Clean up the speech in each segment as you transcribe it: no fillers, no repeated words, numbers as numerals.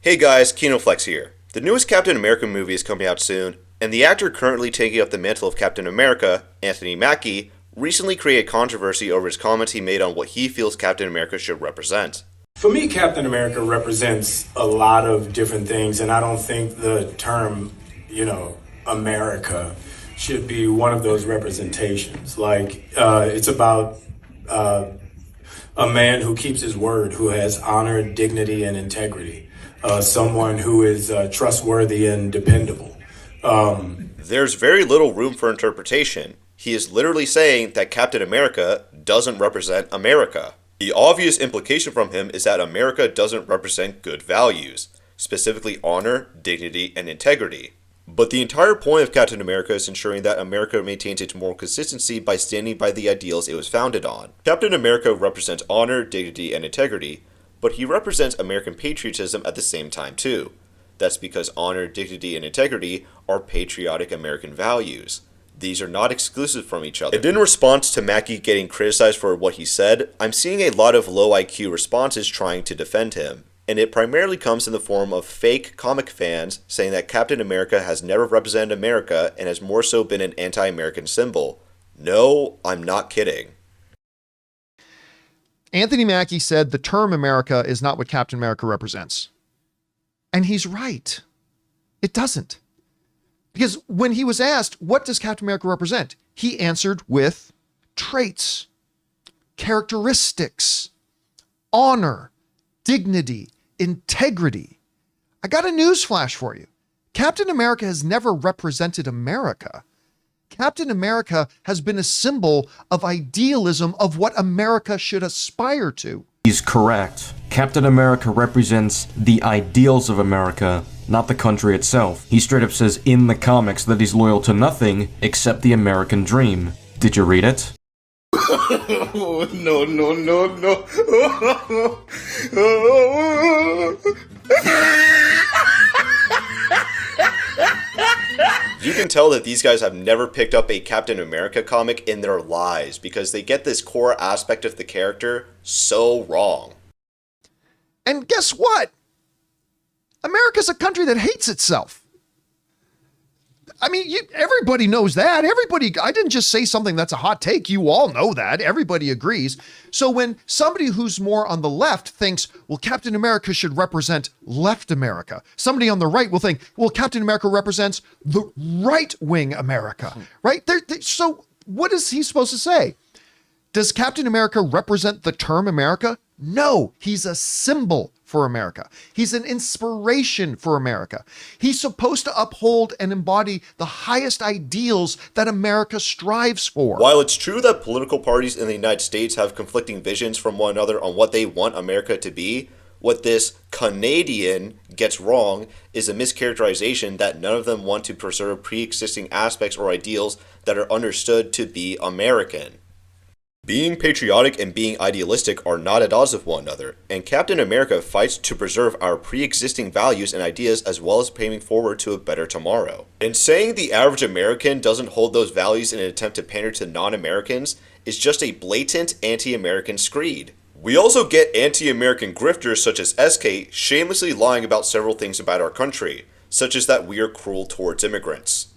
Hey guys, KinoFlex here. The newest Captain America movie is coming out soon, and the actor currently taking up the mantle of Captain America, Anthony Mackie, recently created controversy over his comments he made on what he feels Captain America should represent. For me, Captain America represents a lot of different things, and I don't think the term, America should be one of those representations. It's about a man who keeps his word, who has honor, dignity, and integrity. Someone who is trustworthy and dependable. There's very little room for interpretation. He is literally saying that Captain America doesn't represent America. The obvious implication from him is that America doesn't represent good values, specifically honor, dignity, and integrity. But the entire point of Captain America is ensuring that America maintains its moral consistency by standing by the ideals it was founded on. Captain America represents honor, dignity, and integrity, but he represents American patriotism at the same time too. That's because honor, dignity, and integrity are patriotic American values. These are not exclusive from each other. And in response to Mackie getting criticized for what he said, I'm seeing a lot of low IQ responses trying to defend him. And it primarily comes in the form of fake comic fans saying that Captain America has never represented America and has more so been an anti-American symbol. No, I'm not kidding. Anthony Mackie said the term America is not what Captain America represents. And he's right. It doesn't. Because when he was asked, what does Captain America represent? He answered with traits, characteristics, honor, dignity, integrity. I got a news flash for you. Captain America has never represented America. Captain America has been a symbol of idealism of what America should aspire to. He's correct. Captain America represents the ideals of America, not the country itself. He straight up says in the comics that he's loyal to nothing except the American dream. Did you read it? Oh, no. You can tell that these guys have never picked up a Captain America comic in their lives because they get this core aspect of the character so wrong. And guess what? America's a country that hates itself. I mean, everybody knows that. I didn't just say something that's a hot take. You all know that. Everybody agrees. So when somebody who's more on the left thinks, well, Captain America should represent left America. Somebody on the right will think, well, Captain America represents the right-wing America, right? So what is he supposed to say? Does Captain America represent the term America? No, he's a symbol for America. He's an inspiration for America. He's supposed to uphold and embody the highest ideals that America strives for. While it's true that political parties in the United States have conflicting visions from one another on what they want America to be, what this Canadian gets wrong is a mischaracterization that none of them want to preserve pre-existing aspects or ideals that are understood to be American. Being patriotic and being idealistic are not at odds with one another, and Captain America fights to preserve our pre-existing values and ideas as well as paving forward to a better tomorrow. And saying the average American doesn't hold those values in an attempt to pander to non-Americans is just a blatant anti-American screed. We also get anti-American grifters such as SK shamelessly lying about several things about our country, such as that we are cruel towards immigrants.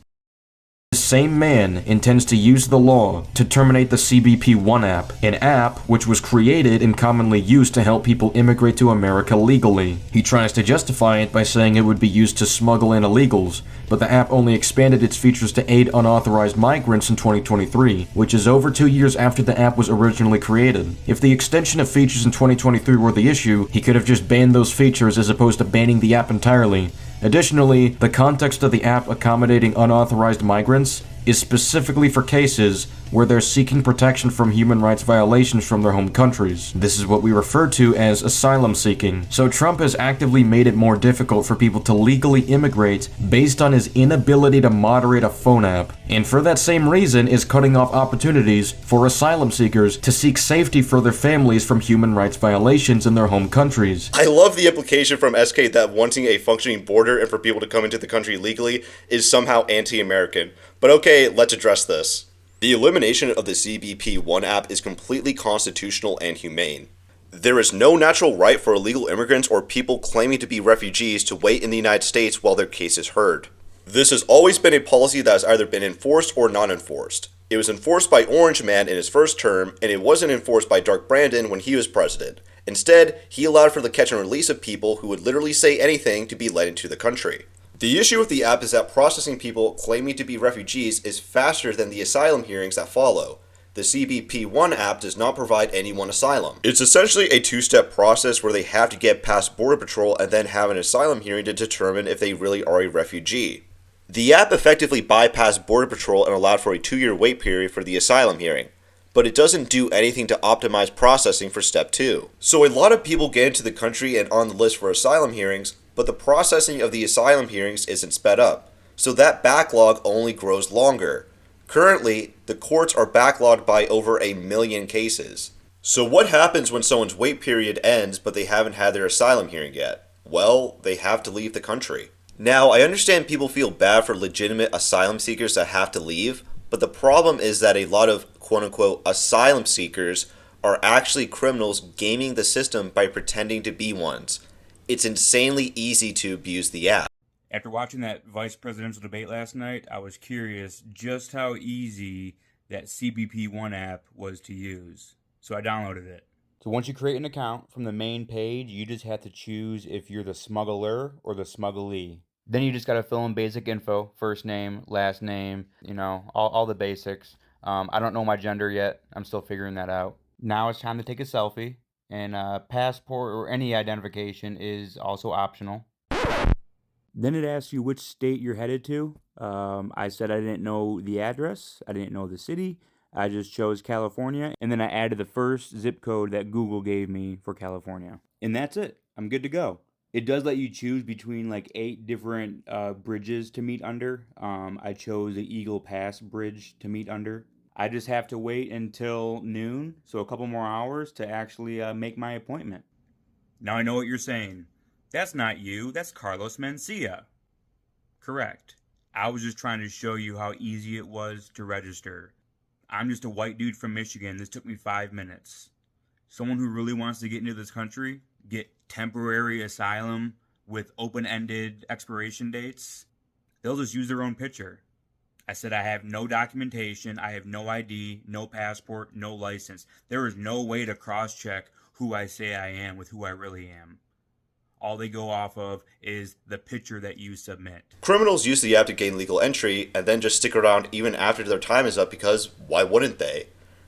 The same man intends to use the law to terminate the CBP One app, an app which was created and commonly used to help people immigrate to America legally. He tries to justify it by saying it would be used to smuggle in illegals, but the app only expanded its features to aid unauthorized migrants in 2023, which is over 2 years after the app was originally created. If the extension of features in 2023 were the issue, he could have just banned those features as opposed to banning the app entirely. Additionally, the context of the app accommodating unauthorized migrants is specifically for cases where they're seeking protection from human rights violations from their home countries. This is what we refer to as asylum seeking. So Trump has actively made it more difficult for people to legally immigrate based on his inability to moderate a phone app, and for that same reason is cutting off opportunities for asylum seekers to seek safety for their families from human rights violations in their home countries. I love the implication from SK that wanting a functioning border and for people to come into the country legally is somehow anti-American. But okay, let's address this. The elimination of the CBP One app is completely constitutional and humane. There is no natural right for illegal immigrants or people claiming to be refugees to wait in the United States while their case is heard. This has always been a policy that has either been enforced or not enforced. It was enforced by Orange Man in his first term, and it wasn't enforced by Dark Brandon when he was president. Instead, he allowed for the catch and release of people who would literally say anything to be let into the country. The issue with the app is that processing people claiming to be refugees is faster than the asylum hearings that follow. The CBP One app does not provide anyone asylum. It's essentially a two-step process where they have to get past Border Patrol and then have an asylum hearing to determine if they really are a refugee. The app effectively bypassed Border Patrol and allowed for a 2-year wait period for the asylum hearing, but it doesn't do anything to optimize processing for step 2. So a lot of people get into the country and on the list for asylum hearings, but the processing of the asylum hearings isn't sped up, so that backlog only grows longer. Currently, the courts are backlogged by over 1 million cases. So what happens when someone's wait period ends but they haven't had their asylum hearing yet? Well, they have to leave the country. Now, I understand people feel bad for legitimate asylum seekers that have to leave, but the problem is that a lot of quote-unquote asylum seekers are actually criminals gaming the system by pretending to be ones. It's insanely easy to abuse the app. After watching that vice presidential debate last night, I was curious just how easy that CBP One app was to use. So I downloaded it. So once you create an account from the main page, you just have to choose if you're the smuggler or the smugglee. Then you just got to fill in basic info, first name, last name, all the basics. I don't know my gender yet. I'm still figuring that out. Now it's time to take a selfie, and passport or any identification is also optional. Then it asks you which state you're headed to. I said I didn't know the address. I didn't know the city. I just chose California, and then I added the first zip code that Google gave me for California. And that's it. I'm good to go. It does let you choose between like 8 different bridges to meet under. I chose the Eagle Pass Bridge to meet under. I just have to wait until noon, so a couple more hours to actually make my appointment. Now I know what you're saying. That's not you, that's Carlos Mencia. Correct. I was just trying to show you how easy it was to register. I'm just a white dude from Michigan. This took me 5 minutes. Someone who really wants to get into this country, get temporary asylum with open-ended expiration dates, they'll just use their own picture. I said I have no documentation, I have no ID, no passport, no license. There is no way to cross-check who I say I am with who I really am. All they go off of is the picture that you submit. Criminals use the app to gain legal entry and then just stick around even after their time is up because why wouldn't they?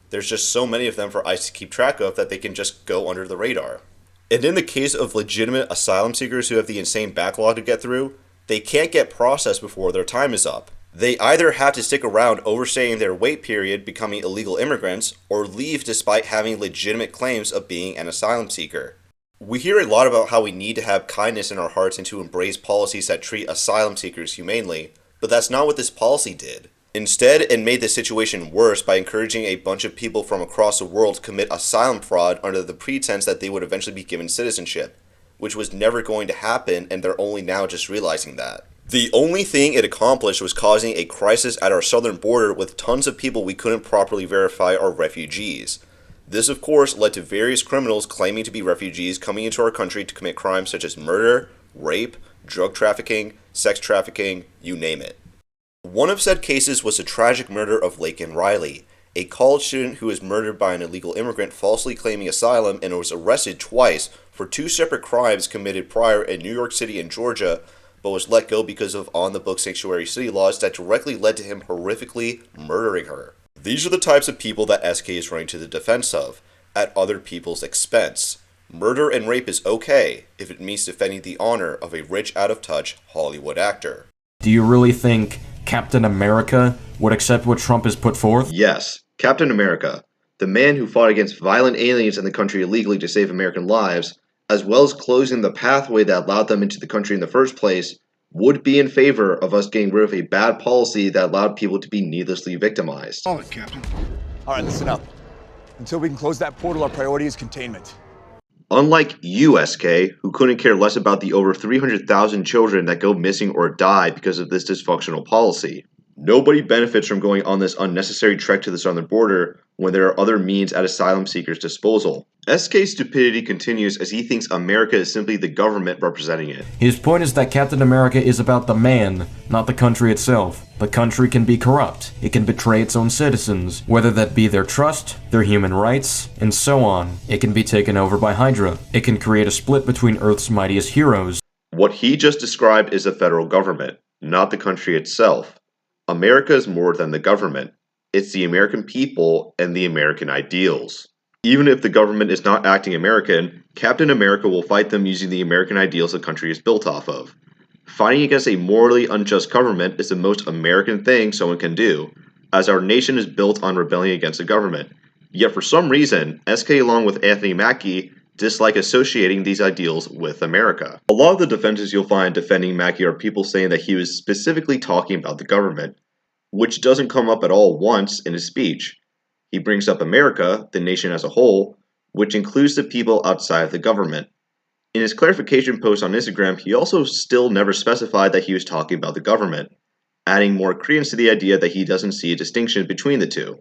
There's just so many of them for ICE to keep track of that they can just go under the radar. And in the case of legitimate asylum seekers who have the insane backlog to get through, they can't get processed before their time is up. They either have to stick around overstaying their wait period becoming illegal immigrants or leave despite having legitimate claims of being an asylum seeker. We hear a lot about how we need to have kindness in our hearts and to embrace policies that treat asylum seekers humanely, but that's not what this policy did. Instead, it made the situation worse by encouraging a bunch of people from across the world to commit asylum fraud under the pretense that they would eventually be given citizenship, which was never going to happen, and they're only now just realizing that. The only thing it accomplished was causing a crisis at our southern border with tons of people we couldn't properly verify are refugees. This, of course, led to various criminals claiming to be refugees coming into our country to commit crimes such as murder, rape, drug trafficking, sex trafficking, you name it. One of said cases was the tragic murder of Laken Riley, a college student who was murdered by an illegal immigrant falsely claiming asylum and was arrested twice for 2 separate crimes committed prior in New York City and Georgia, but was let go because of on-the-book sanctuary city laws that directly led to him horrifically murdering her. These are the types of people that SK is running to the defense of, at other people's expense. Murder and rape is okay if it means defending the honor of a rich, out-of-touch Hollywood actor. Do you really think Captain America would accept what Trump has put forth? Yes, Captain America, the man who fought against violent aliens in the country illegally to save American lives, as well as closing the pathway that allowed them into the country in the first place, would be in favor of us getting rid of a bad policy that allowed people to be needlessly victimized. Call it, Captain. All right, listen up. Until we can close that portal, our priority is containment. Unlike you, SK, who couldn't care less about the over 300,000 children that go missing or die because of this dysfunctional policy. Nobody benefits from going on this unnecessary trek to the southern border when there are other means at asylum seekers' disposal. SK's stupidity continues as he thinks America is simply the government representing it. His point is that Captain America is about the man, not the country itself. The country can be corrupt. It can betray its own citizens, whether that be their trust, their human rights, and so on. It can be taken over by Hydra. It can create a split between Earth's mightiest heroes. What he just described is the federal government, not the country itself. America is more than the government. It's the American people and the American ideals. Even if the government is not acting American, Captain America will fight them using the American ideals the country is built off of. Fighting against a morally unjust government is the most American thing someone can do, as our nation is built on rebelling against the government. Yet for some reason, SK along with Anthony Mackie dislike associating these ideals with America. A lot of the defenses you'll find defending Mackie are people saying that he was specifically talking about the government, which doesn't come up at all once in his speech. He brings up America, the nation as a whole, which includes the people outside of the government. In his clarification post on Instagram, he also still never specified that he was talking about the government, adding more credence to the idea that he doesn't see a distinction between the two.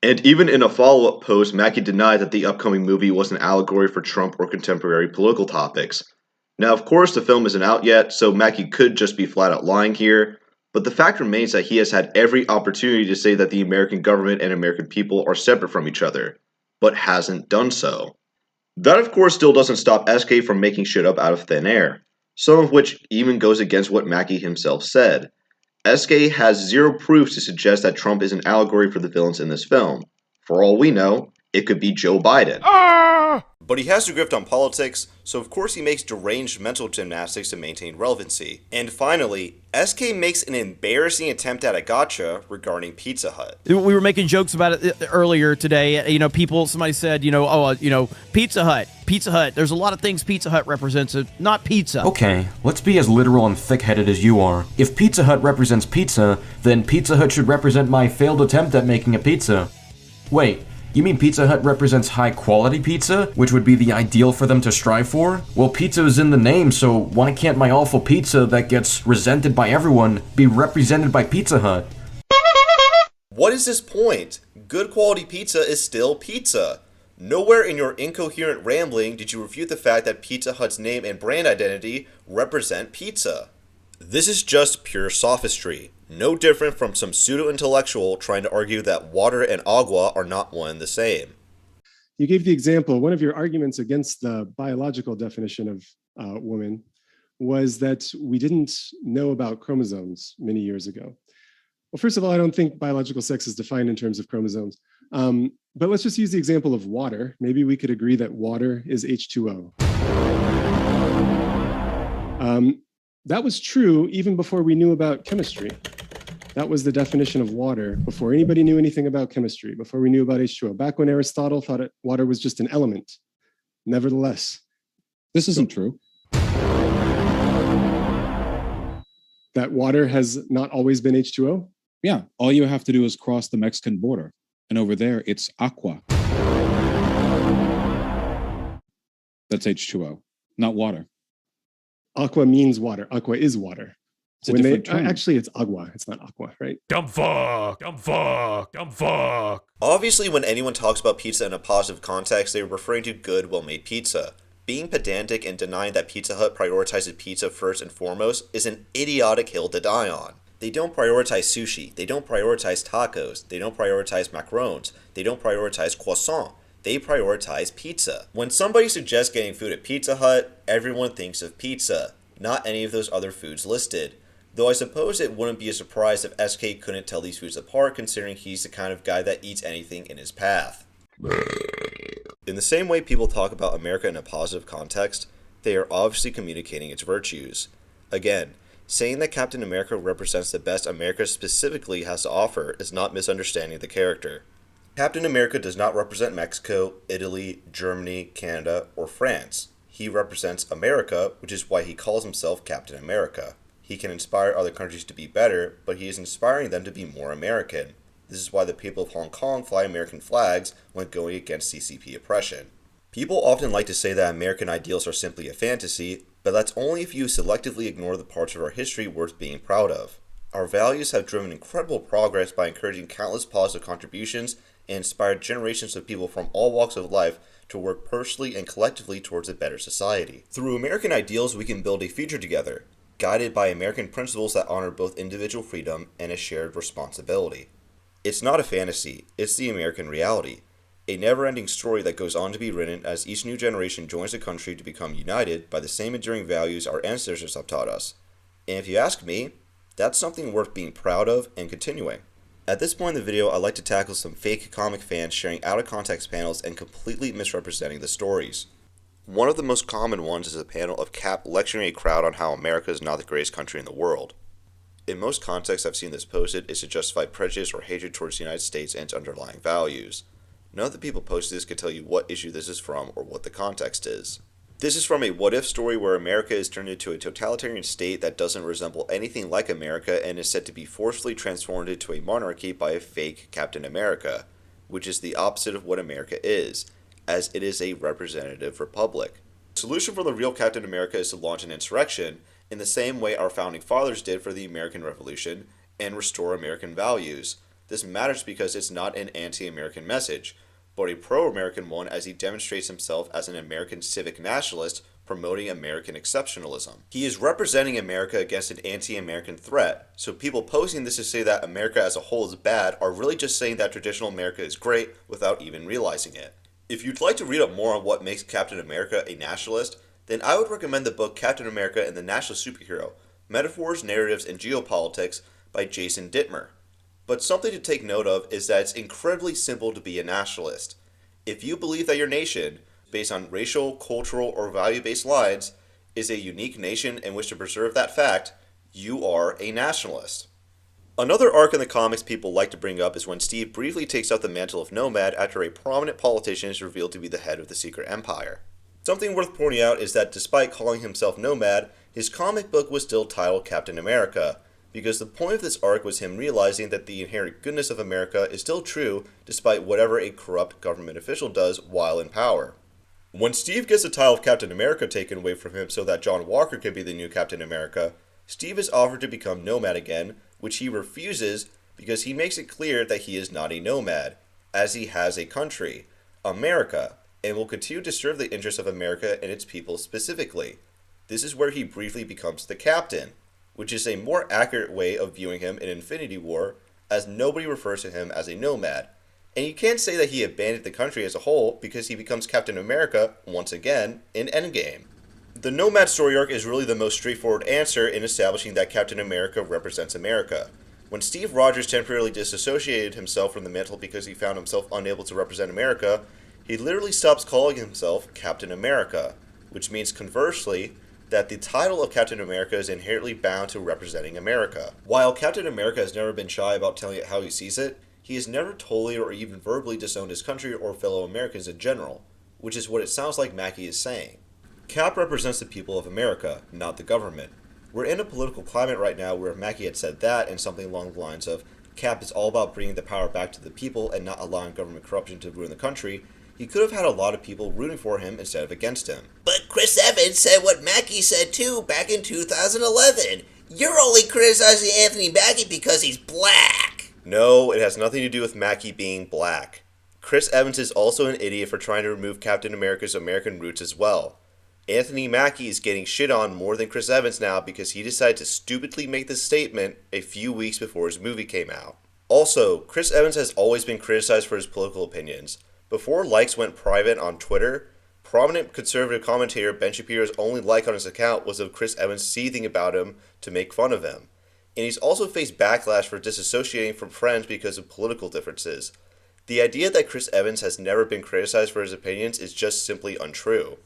And even in a follow-up post, Mackie denied that the upcoming movie was an allegory for Trump or contemporary political topics. Now, of course, the film isn't out yet, so Mackie could just be flat out lying here, but the fact remains that he has had every opportunity to say that the American government and American people are separate from each other, but hasn't done so. That of course still doesn't stop SK from making shit up out of thin air, some of which even goes against what Mackie himself said. SK has zero proof to suggest that Trump is an allegory for the villains in this film. For all we know, it could be Joe Biden. But he has to grift on politics, so of course he makes deranged mental gymnastics to maintain relevancy. And finally, SK makes an embarrassing attempt at a gotcha regarding Pizza Hut. We were making jokes about it earlier today. Somebody said, Pizza Hut. There's a lot of things Pizza Hut represents, not pizza. Okay, let's be as literal and thick-headed as you are. If Pizza Hut represents pizza, then Pizza Hut should represent my failed attempt at making a pizza. Wait, you mean Pizza Hut represents high-quality pizza, which would be the ideal for them to strive for? Well, pizza is in the name, so why can't my awful pizza that gets resented by everyone be represented by Pizza Hut? What is this point? Good quality pizza is still pizza. Nowhere in your incoherent rambling did you refute the fact that Pizza Hut's name and brand identity represent pizza. This is just pure sophistry, no different from some pseudo-intellectual trying to argue that water and agua are not one and the same. You gave the example, one of your arguments against the biological definition of woman was that we didn't know about chromosomes many years ago. Well, first of all, I don't think biological sex is defined in terms of chromosomes. But let's just use the example of water. Maybe we could agree that water is H2O. That was true even before we knew about chemistry. That was the definition of water before anybody knew anything about chemistry, before we knew about H2O, back when Aristotle thought water was just an element. Nevertheless. This isn't true. That water has not always been H2O? Yeah, all you have to do is cross the Mexican border. And over there, it's aqua. That's H2O, not water. Aqua means water. Aqua is water. It's a different term. Actually, it's agua. It's not aqua, right? Dumb fuck. Obviously, when anyone talks about pizza in a positive context, they are referring to good, well-made pizza. Being pedantic and denying that Pizza Hut prioritizes pizza first and foremost is an idiotic hill to die on. They don't prioritize sushi, they don't prioritize tacos, they don't prioritize macarons, they don't prioritize croissant, they prioritize pizza. When somebody suggests getting food at Pizza Hut, everyone thinks of pizza, not any of those other foods listed. Though I suppose it wouldn't be a surprise if SK couldn't tell these foods apart, considering he's the kind of guy that eats anything in his path. In the same way people talk about America in a positive context, they are obviously communicating its virtues. Again, saying that Captain America represents the best America specifically has to offer is not misunderstanding the character. Captain America does not represent Mexico, Italy, Germany, Canada, or France. He represents America, which is why he calls himself Captain America. He can inspire other countries to be better, but he is inspiring them to be more American. This is why the people of Hong Kong fly American flags when going against CCP oppression. People often like to say that American ideals are simply a fantasy, but that's only if you selectively ignore the parts of our history worth being proud of. Our values have driven incredible progress by encouraging countless positive contributions and inspired generations of people from all walks of life to work personally and collectively towards a better society. Through American ideals, we can build a future together, guided by American principles that honor both individual freedom and a shared responsibility. It's not a fantasy, it's the American reality, a never-ending story that goes on to be written as each new generation joins the country to become united by the same enduring values our ancestors have taught us. And if you ask me, that's something worth being proud of and continuing. At this point in the video, I'd like to tackle some fake comic fans sharing out-of-context panels and completely misrepresenting the stories. One of the most common ones is a panel of Cap lecturing a crowd on how America is not the greatest country in the world. In most contexts I've seen this posted is to justify prejudice or hatred towards the United States and its underlying values. None of the people posting this can tell you what issue this is from or what the context is. This is from a what-if story where America is turned into a totalitarian state that doesn't resemble anything like America and is said to be forcefully transformed into a monarchy by a fake Captain America, which is the opposite of what America is, as it is a representative republic. The solution for the real Captain America is to launch an insurrection in the same way our founding fathers did for the American Revolution and restore American values. This matters because it's not an anti-American message, but a pro-American one as he demonstrates himself as an American civic nationalist promoting American exceptionalism. He is representing America against an anti-American threat, so people posing this to say that America as a whole is bad are really just saying that traditional America is great without even realizing it. If you'd like to read up more on what makes Captain America a nationalist, then I would recommend the book Captain America and the Nationalist Superhero, Metaphors, Narratives, and Geopolitics by Jason Dittmer. But something to take note of is that it's incredibly simple to be a nationalist. If you believe that your nation, based on racial, cultural, or value-based lines, is a unique nation and wish to preserve that fact, you are a nationalist. Another arc in the comics people like to bring up is when Steve briefly takes up the mantle of Nomad after a prominent politician is revealed to be the head of the secret empire. Something worth pointing out is that despite calling himself Nomad, his comic book was still titled Captain America, because the point of this arc was him realizing that the inherent goodness of America is still true despite whatever a corrupt government official does while in power. When Steve gets the title of Captain America taken away from him so that John Walker can be the new Captain America, Steve is offered to become Nomad again, which he refuses because he makes it clear that he is not a nomad, as he has a country, America, and will continue to serve the interests of America and its people specifically. This is where he briefly becomes the captain, which is a more accurate way of viewing him in Infinity War, as nobody refers to him as a nomad. And you can't say that he abandoned the country as a whole because he becomes Captain America once again in Endgame. The Nomad story arc is really the most straightforward answer in establishing that Captain America represents America. When Steve Rogers temporarily disassociated himself from the mantle because he found himself unable to represent America, he literally stops calling himself Captain America, which means conversely, that the title of Captain America is inherently bound to representing America. While Captain America has never been shy about telling it how he sees it, he has never totally or even verbally disowned his country or fellow Americans in general, which is what it sounds like Mackie is saying. Cap represents the people of America, not the government. We're in a political climate right now where if Mackie had said that and something along the lines of Cap is all about bringing the power back to the people and not allowing government corruption to ruin the country, he could have had a lot of people rooting for him instead of against him. But Chris Evans said what Mackie said too back in 2011. You're only criticizing Anthony Mackie because he's black. No, it has nothing to do with Mackie being black. Chris Evans is also an idiot for trying to remove Captain America's American roots as well. Anthony Mackie is getting shit on more than Chris Evans now because he decided to stupidly make this statement a few weeks before his movie came out. Also, Chris Evans has always been criticized for his political opinions. Before likes went private on Twitter, prominent conservative commentator Ben Shapiro's only like on his account was of Chris Evans seething about him to make fun of him. And he's also faced backlash for disassociating from friends because of political differences. The idea that Chris Evans has never been criticized for his opinions is just simply untrue.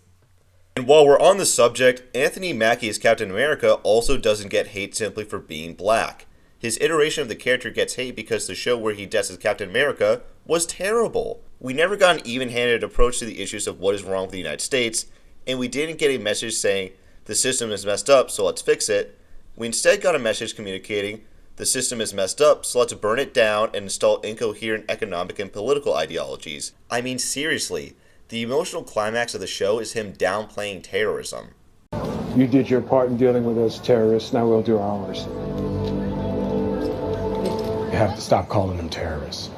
And while we're on the subject, Anthony Mackie as Captain America also doesn't get hate simply for being black. His iteration of the character gets hate because the show where he deaths as Captain America was terrible. We never got an even-handed approach to the issues of what is wrong with the United States, and we didn't get a message saying, the system is messed up, so let's fix it. We instead got a message communicating, the system is messed up, so let's burn it down and install incoherent economic and political ideologies. I mean, seriously, the emotional climax of the show is him downplaying terrorism. You did your part in dealing with those terrorists, now we'll do ours. You have to stop calling them terrorists.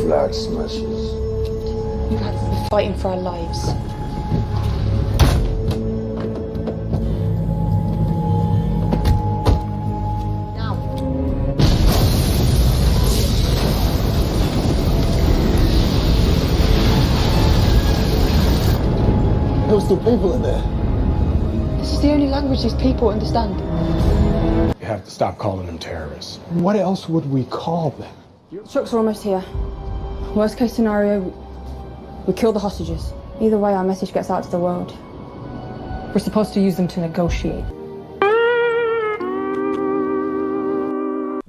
flag smashers. We're fighting for our lives. There were still people in there. This is the only language these people understand. You have to stop calling them terrorists. What else would we call them? Trucks are almost here. Worst case scenario, we kill the hostages. Either way, our message gets out to the world. We're supposed to use them to negotiate.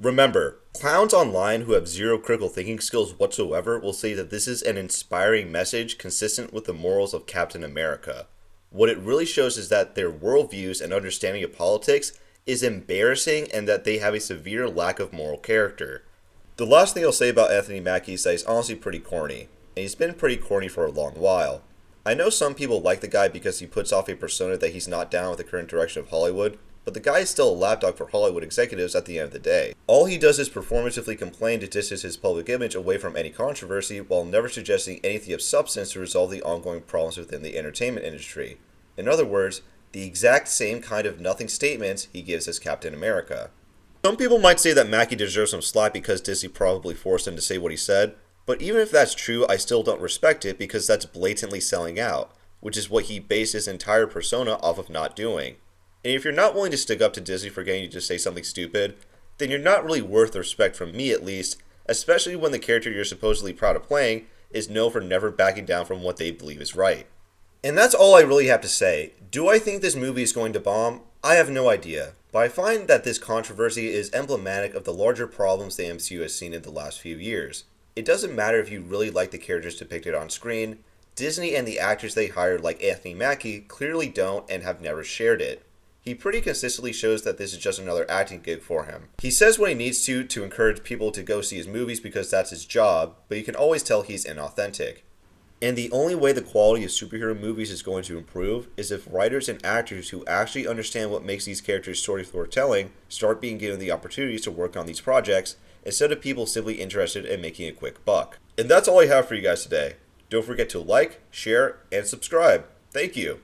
Remember, clowns online who have zero critical thinking skills whatsoever will say that this is an inspiring message consistent with the morals of Captain America. What it really shows is that their worldviews and understanding of politics is embarrassing and that they have a severe lack of moral character. The last thing I'll say about Anthony Mackie is that he's honestly pretty corny, and he's been pretty corny for a long while. I know some people like the guy because he puts off a persona that he's not down with the current direction of Hollywood, but the guy is still a lapdog for Hollywood executives at the end of the day. All he does is performatively complain to distance his public image away from any controversy while never suggesting anything of substance to resolve the ongoing problems within the entertainment industry. In other words, the exact same kind of nothing statements he gives as Captain America. Some people might say that Mackie deserves some slack because Disney probably forced him to say what he said, but even if that's true, I still don't respect it because that's blatantly selling out, which is what he based his entire persona off of not doing. And if you're not willing to stick up to Disney for getting you to say something stupid, then you're not really worth the respect from me at least, especially when the character you're supposedly proud of playing is known for never backing down from what they believe is right. And that's all I really have to say. Do I think this movie is going to bomb? I have no idea, but I find that this controversy is emblematic of the larger problems the MCU has seen in the last few years. It doesn't matter if you really like the characters depicted on screen, Disney and the actors they hired like Anthony Mackie clearly don't and have never shared it. He pretty consistently shows that this is just another acting gig for him. He says what he needs to encourage people to go see his movies because that's his job, but you can always tell he's inauthentic. And the only way the quality of superhero movies is going to improve is if writers and actors who actually understand what makes these characters stories worth telling start being given the opportunities to work on these projects instead of people simply interested in making a quick buck. And that's all I have for you guys today. Don't forget to like, share, and subscribe. Thank you.